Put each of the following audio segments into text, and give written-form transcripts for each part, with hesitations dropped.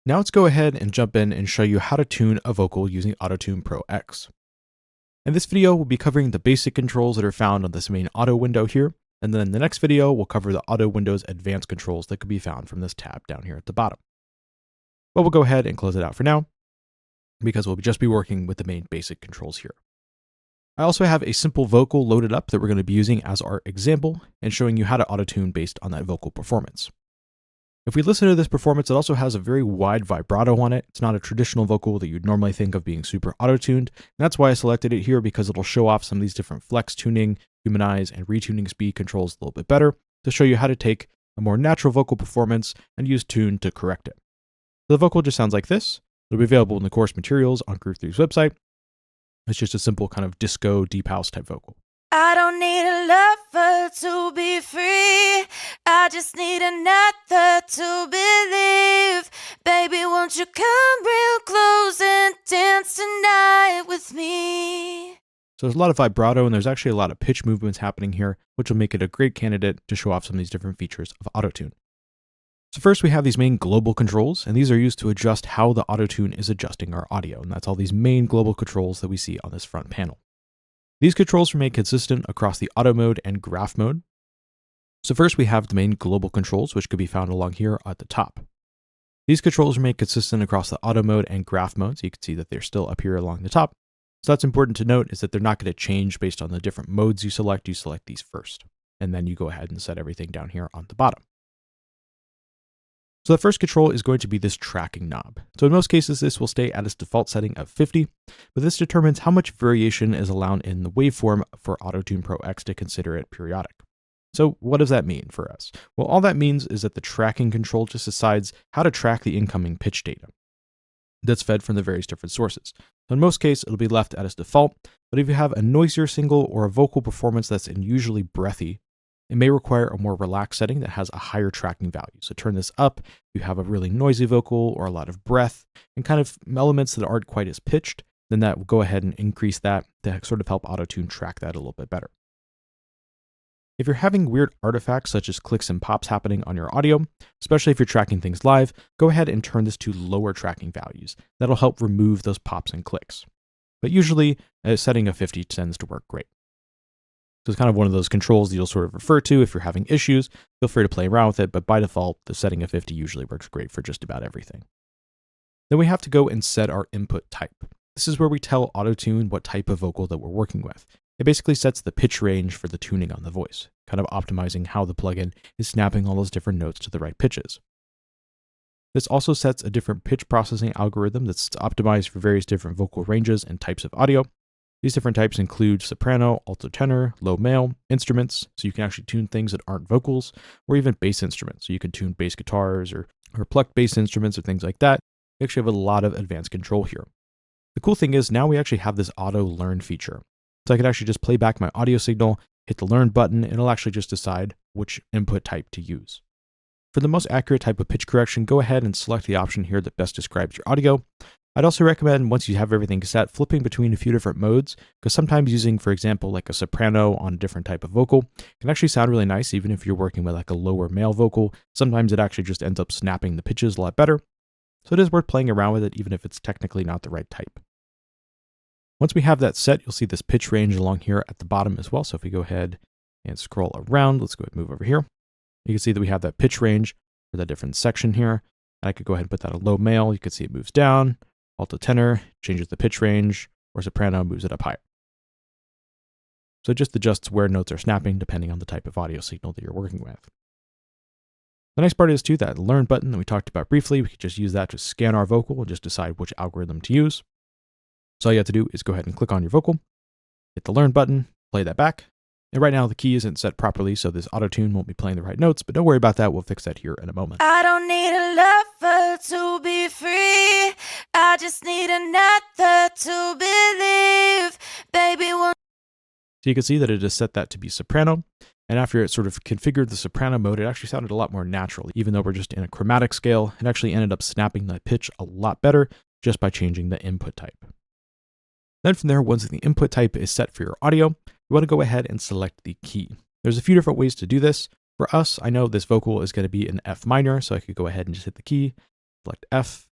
Now let's go ahead and jump in and show you how to tune a vocal using AutoTune Pro X. In this video, we'll be covering the basic controls that are found on this main auto window here, and then in the next video, we'll cover the auto window's advanced controls that could be found from this tab down here at the bottom. But we'll go ahead and close it out for now, because we'll just be working with the main basic controls here. I also have a simple vocal loaded up that we're going to be using as our example and showing you how to auto-tune based on that vocal performance. If we listen to this performance, it also has a very wide vibrato on it. It's not a traditional vocal that you'd normally think of being super auto-tuned. And that's why I selected it here, because it'll show off some of these different flex tuning, humanize, and retuning speed controls a little bit better to show you how to take a more natural vocal performance and use tune to correct it. The vocal just sounds like this. It'll be available in the course materials on Groove 3's website. It's just a simple kind of disco, deep house type vocal. I don't need a lover to be free. I just need another to believe. Baby, won't you come real close and dance tonight with me? So there's a lot of vibrato, and there's actually a lot of pitch movements happening here, which will make it a great candidate to show off some of these different features of AutoTune. So first we have these main global controls, and these are used to adjust how the AutoTune is adjusting our audio. And that's all these main global controls that we see on this front panel. These controls remain consistent across the auto mode and graph mode. So first we have the main global controls, which could be found along here at the top. These controls remain consistent across the auto mode and graph mode, so you can see that they're still up here along the top. So that's important to note, is that they're not going to change based on the different modes you select. You select these first, and then you go ahead and set everything down here on the bottom. So the first control is going to be this tracking knob. So in most cases, this will stay at its default setting of 50, but this determines how much variation is allowed in the waveform for AutoTune Pro X to consider it periodic. So what does that mean for us? Well, all that means is that the tracking control just decides how to track the incoming pitch data that's fed from the various different sources. So in most cases, it'll be left at its default, but if you have a noisier single or a vocal performance that's unusually breathy, it may require a more relaxed setting that has a higher tracking value. So turn this up if you have a really noisy vocal or a lot of breath and kind of elements that aren't quite as pitched, then that will go ahead and increase that to sort of help AutoTune track that a little bit better. If you're having weird artifacts such as clicks and pops happening on your audio, especially if you're tracking things live, go ahead and turn this to lower tracking values. That'll help remove those pops and clicks. But usually a setting of 50 tends to work great. So it's kind of one of those controls that you'll sort of refer to if you're having issues. Feel free to play around with it, but by default, the setting of 50 usually works great for just about everything. Then we have to go and set our input type. This is where we tell AutoTune what type of vocal that we're working with. It basically sets the pitch range for the tuning on the voice, kind of optimizing how the plugin is snapping all those different notes to the right pitches. This also sets a different pitch processing algorithm that's optimized for various different vocal ranges and types of audio. These different types include soprano, alto tenor, low male, instruments, so you can actually tune things that aren't vocals, or even bass instruments, so you can tune bass guitars or plucked bass instruments or things like that. We actually have a lot of advanced control here. The cool thing is now we actually have this auto learn feature. So I can actually just play back my audio signal, hit the learn button, and it'll actually just decide which input type to use. For the most accurate type of pitch correction, go ahead and select the option here that best describes your audio. I'd also recommend, once you have everything set, flipping between a few different modes, because sometimes using, for example, like a soprano on a different type of vocal can actually sound really nice, even if you're working with like a lower male vocal. Sometimes it actually just ends up snapping the pitches a lot better. So it is worth playing around with it, even if it's technically not the right type. Once we have that set, you'll see this pitch range along here at the bottom as well. So if we go ahead and scroll around, let's go ahead and move over here. You can see that we have that pitch range for that different section here. And I could go ahead and put that on low male. You can see it moves down. Alto tenor changes the pitch range, or soprano moves it up higher. So it just adjusts where notes are snapping depending on the type of audio signal that you're working with. The next part is too that learn button that we talked about briefly. We could just use that to scan our vocal and just decide which algorithm to use. So all you have to do is go ahead and click on your vocal, hit the learn button, play that back. And right now the key isn't set properly, so this AutoTune won't be playing the right notes, but don't worry about that. We'll fix that here in a moment. I don't need a lover to be free. I just need another to believe. Baby, So you can see that it has set that to be soprano. And after it sort of configured the soprano mode, it actually sounded a lot more natural. Even though we're just in a chromatic scale, it actually ended up snapping the pitch a lot better just by changing the input type. Then from there, once the input type is set for your audio, you want to go ahead and select the key. There's a few different ways to do this. For us, I know this vocal is going to be in F minor, so I could go ahead and just hit the key, select F,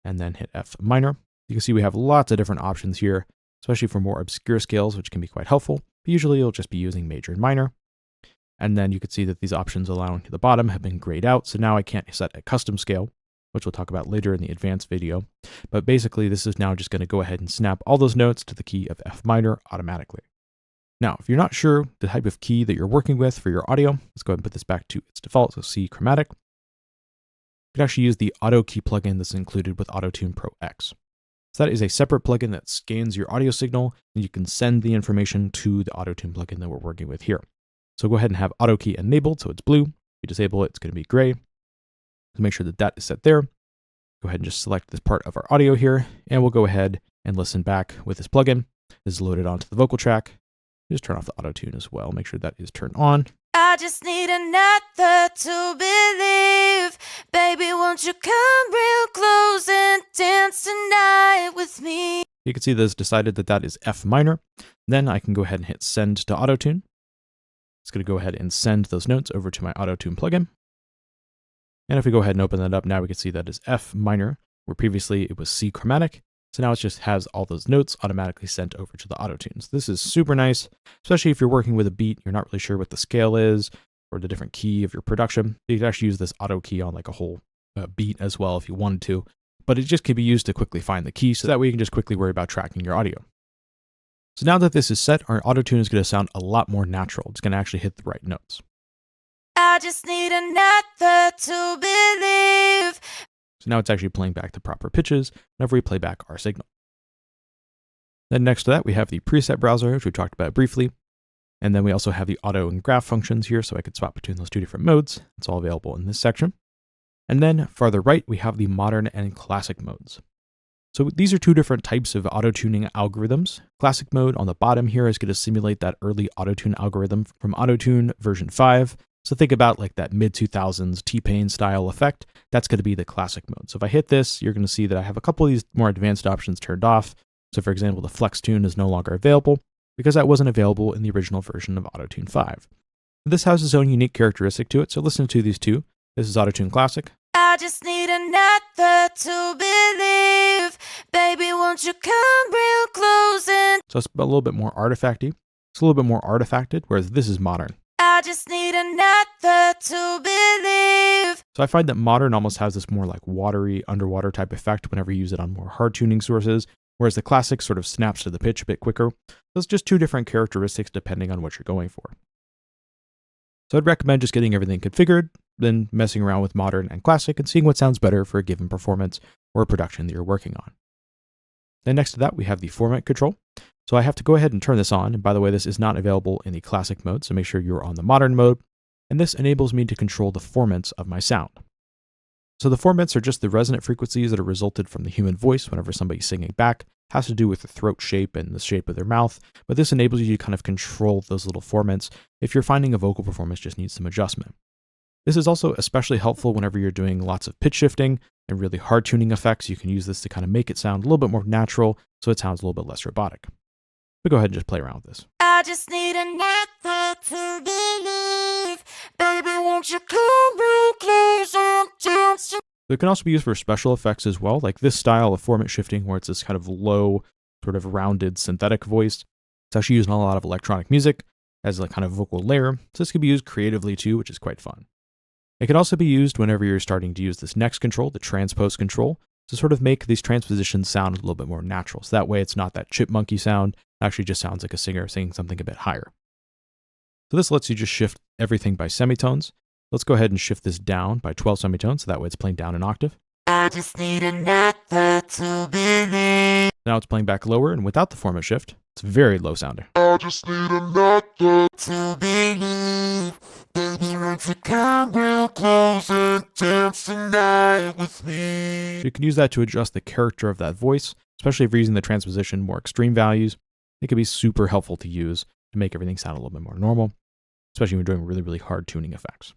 and then hit F minor. You can see we have lots of different options here, especially for more obscure scales, which can be quite helpful. But usually you'll just be using major and minor. And then you can see that these options along to the bottom have been grayed out. So now I can't set a custom scale, which we'll talk about later in the advanced video. But basically, this is now just going to go ahead and snap all those notes to the key of F minor automatically. Now, if you're not sure the type of key that you're working with for your audio, let's go ahead and put this back to its default, so C chromatic. You can actually use the Auto Key plugin that's included with AutoTune Pro X. So that is a separate plugin that scans your audio signal, and you can send the information to the AutoTune plugin that we're working with here. So go ahead and have Auto Key enabled, so it's blue. If you disable it, it's going to be gray. So make sure that that is set there. Go ahead and just select this part of our audio here, and we'll go ahead and listen back with this plugin. This is loaded onto the vocal track. Just turn off the auto-tune as well. Make sure that is turned on. I just need another to believe. Baby, won't you come real close and dance tonight with me? You can see that it's decided that that is F minor. Then I can go ahead and hit send to auto-tune. It's going to go ahead and send those notes over to my auto-tune plugin. And if we go ahead and open that up, now we can see that is F minor, where previously it was C chromatic. So now it just has all those notes automatically sent over to the auto-tunes. This is super nice, especially if you're working with a beat, you're not really sure what the scale is or the different key of your production. You could actually use this auto key on like a whole beat as well if you wanted to, but it just could be used to quickly find the key, so that way you can just quickly worry about tracking your audio. So now that this is set, our auto-tune is going to sound a lot more natural. It's going to actually hit the right notes. I just need another to believe. So now it's actually playing back the proper pitches whenever we play back our signal. Then next to that, we have the preset browser, which we talked about briefly. And then we also have the auto and graph functions here, so I could swap between those two different modes. It's all available in this section. And then farther right, we have the modern and classic modes. So these are two different types of auto-tuning algorithms. Classic mode on the bottom here is going to simulate that early auto-tune algorithm from AutoTune version 5. So think about like that mid-2000s T-Pain style effect. That's going to be the classic mode. So if I hit this, you're going to see that I have a couple of these more advanced options turned off. So for example, the flex tune is no longer available because that wasn't available in the original version of AutoTune 5. This has its own unique characteristic to it. So listen to these two. This is AutoTune Classic. I just need another to believe. Baby, won't you come real close and... So it's a little bit more artifacty. It's a little bit more artifacted, whereas this is modern. I just need another to believe. So I find that modern almost has this more like watery, underwater type effect whenever you use it on more hard tuning sources, whereas the classic sort of snaps to the pitch a bit quicker. Those are just two different characteristics depending on what you're going for. So I'd recommend just getting everything configured, then messing around with modern and classic and seeing what sounds better for a given performance or production that you're working on. Then next to that, we have the format control. So I have to go ahead and turn this on. And by the way, this is not available in the classic mode, so make sure you're on the modern mode. And this enables me to control the formants of my sound. So the formants are just the resonant frequencies that are resulted from the human voice whenever somebody's singing back. It has to do with the throat shape and the shape of their mouth, but this enables you to kind of control those little formants if you're finding a vocal performance just needs some adjustment. This is also especially helpful whenever you're doing lots of pitch shifting and really hard tuning effects. You can use this to kind of make it sound a little bit more natural so it sounds a little bit less robotic. But go ahead and just play around with this. I just need another to believe. Baby, won't you come real close and dance to... It can also be used for special effects as well, like this style of format shifting where it's this kind of low, sort of rounded synthetic voice. It's actually used in a lot of electronic music as a kind of vocal layer, so this can be used creatively too, which is quite fun. It can also be used whenever you're starting to use this next control, the transpose control, to sort of make these transpositions sound a little bit more natural. So that way it's not that chipmunky sound, it actually just sounds like a singer singing something a bit higher. So this lets you just shift everything by semitones. Let's go ahead and shift this down by 12 semitones, so that way it's playing down an octave. I just need another to believe. Now it's playing back lower, and without the format shift, it's very low sounding. I just need another to believe. Baby, won't you come real close and dance tonight with me? You can use that to adjust the character of that voice, especially if you're using the transposition more extreme values. It can be super helpful to use to make everything sound a little bit more normal, especially when you're doing really, really hard tuning effects.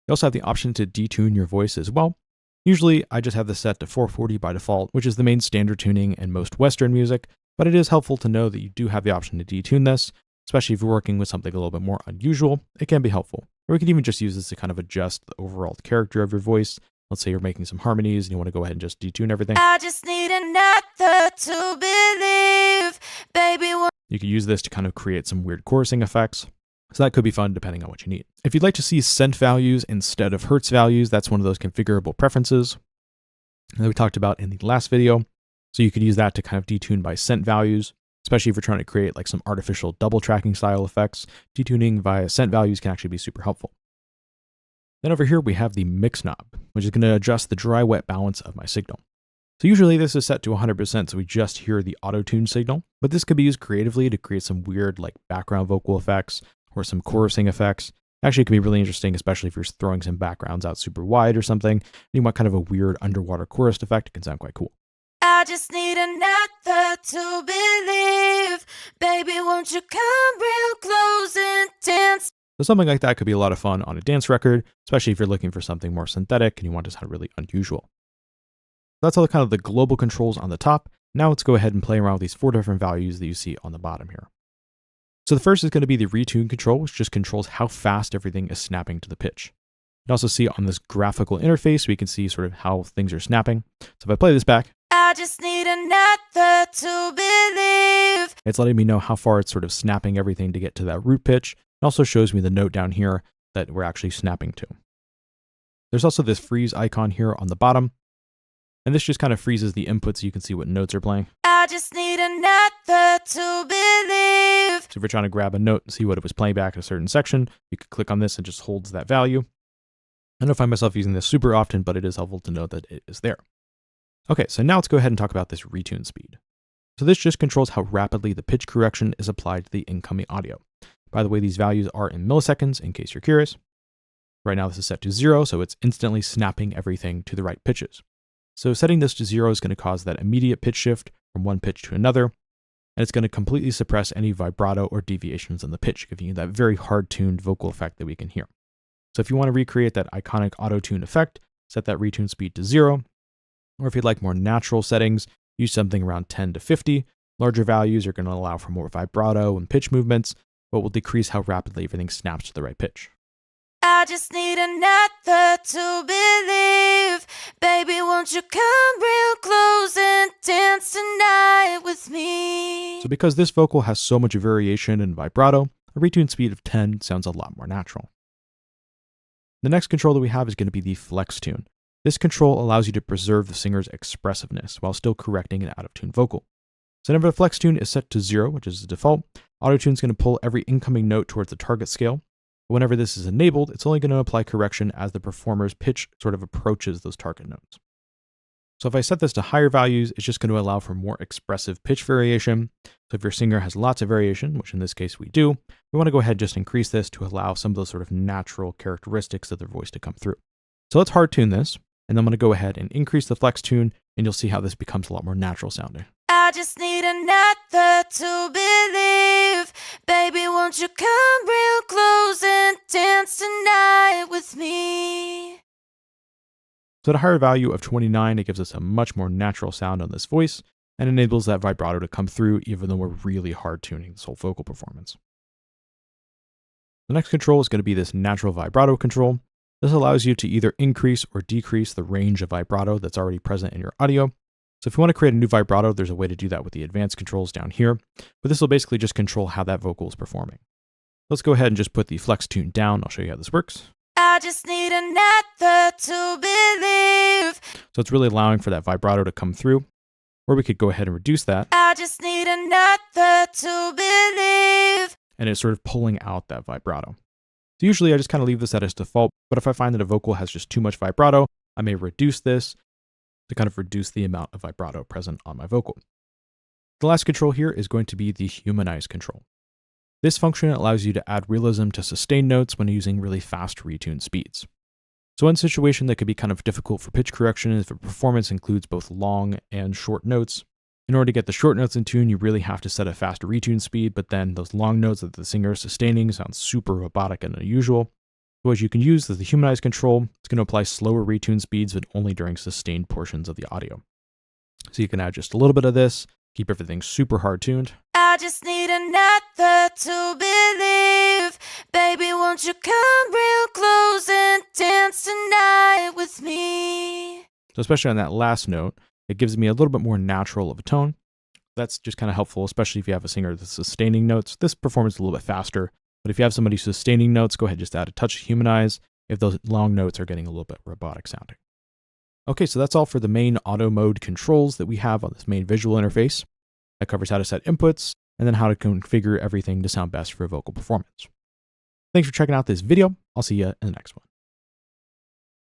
You also have the option to detune your voice as well. Usually, I just have this set to 440 by default, which is the main standard tuning in most Western music, but it is helpful to know that you do have the option to detune this, especially if you're working with something a little bit more unusual. It can be helpful. Or you can even just use this to kind of adjust the overall character of your voice Let's say you're making some harmonies and you want to go ahead and just detune everything. I just need another to believe, baby. You could use this to kind of create some weird chorusing effects. So that could be fun depending on what you need. If you'd like to see cent values instead of hertz values, that's one of those configurable preferences that we talked about in the last video. So you could use that to kind of detune by cent values, especially if you're trying to create like some artificial double tracking style effects. Detuning via cent values can actually be super helpful. Then over here, we have the mix knob, which is going to adjust the dry-wet balance of my signal. So usually this is set to 100%, so we just hear the auto-tune signal, but this could be used creatively to create some weird like background vocal effects or some chorusing effects. Actually, it can be really interesting, especially if you're throwing some backgrounds out super wide or something, and you want kind of a weird underwater chorus effect. It can sound quite cool. I just need another to believe, baby, won't you come real close and dance? So something like that could be a lot of fun on a dance record, especially if you're looking for something more synthetic and you want to sound really unusual. That's all kind of the global controls on the top. Now let's go ahead and play around with these 4 different values that you see on the bottom here. So the first is going to be the retune control, which just controls how fast everything is snapping to the pitch. You can also see on this graphical interface, we can see sort of how things are snapping. So if I play this back, I just need another to believe. It's letting me know how far it's sort of snapping everything to get to that root pitch. It also shows me the note down here that we're actually snapping to. There's also this freeze icon here on the bottom. And this just kind of freezes the input so you can see what notes are playing. I just need another to believe. So if you're trying to grab a note and see what it was playing back at a certain section, you could click on this and it just holds that value. I don't find myself using this super often, but it is helpful to know that it is there. Okay, so now let's go ahead and talk about this retune speed. So this just controls how rapidly the pitch correction is applied to the incoming audio. By the way, these values are in milliseconds in case you're curious. Right now this is set to 0, so it's instantly snapping everything to the right pitches. So setting this to 0 is going to cause that immediate pitch shift from one pitch to another, and it's going to completely suppress any vibrato or deviations in the pitch, giving you that very hard-tuned vocal effect that we can hear. So if you want to recreate that iconic auto-tune effect, set that retune speed to 0, or if you'd like more natural settings, use something around 10 to 50. Larger values are going to allow for more vibrato and pitch movements, but will decrease how rapidly everything snaps to the right pitch. I just need another to believe, baby, won't you come real close and dance tonight with me? So because this vocal has so much variation and vibrato, a retune speed of 10 sounds a lot more natural. The next control that we have is going to be the flex tune. This control allows you to preserve the singer's expressiveness while still correcting an out-of-tune vocal. So whenever the flex tune is set to 0, which is the default, auto-tune is going to pull every incoming note towards the target scale. But whenever this is enabled, it's only going to apply correction as the performer's pitch sort of approaches those target notes. So if I set this to higher values, it's just going to allow for more expressive pitch variation. So if your singer has lots of variation, which in this case we do, we want to go ahead and just increase this to allow some of those sort of natural characteristics of their voice to come through. So let's hard tune this, and I'm going to go ahead and increase the flex tune, and you'll see how this becomes a lot more natural sounding. I just need another to believe, baby, won't you come real close and dance tonight with me? So at a higher value of 29, it gives us a much more natural sound on this voice and enables that vibrato to come through even though we're really hard tuning this whole vocal performance. The next control is going to be this natural vibrato control. This allows you to either increase or decrease the range of vibrato that's already present in your audio. So if you want to create a new vibrato, there's a way to do that with the advanced controls down here, but this will basically just control how that vocal is performing. Let's go ahead and just put the flex tune down. I'll show you how this works. I just need another to believe. So it's really allowing for that vibrato to come through, or we could go ahead and reduce that. I just need another to believe. And it's sort of pulling out that vibrato. So usually I just kind of leave this at its default, but if I find that a vocal has just too much vibrato, I may reduce this to kind of reduce the amount of vibrato present on my vocal. The last control here is going to be the humanize control. This function allows you to add realism to sustain notes when using really fast retune speeds. So one situation that could be kind of difficult for pitch correction is if a performance includes both long and short notes. In order to get the short notes in tune, you really have to set a fast retune speed, but then those long notes that the singer is sustaining sound super robotic and unusual. So what you can use is the humanize control. It's going to apply slower retune speeds, but only during sustained portions of the audio. So you can add just a little bit of this, keep everything super hard tuned. I just need another to believe, baby, won't you come real close and dance tonight with me? So especially on that last note, it gives me a little bit more natural of a tone. That's just kind of helpful, especially if you have a singer that's sustaining notes. This performance is a little bit faster, but if you have somebody sustaining notes, go ahead and just add a touch of humanize if those long notes are getting a little bit robotic sounding. Okay, so that's all for the main auto mode controls that we have on this main visual interface. That covers how to set inputs and then how to configure everything to sound best for vocal performance. Thanks for checking out this video. I'll see you in the next one.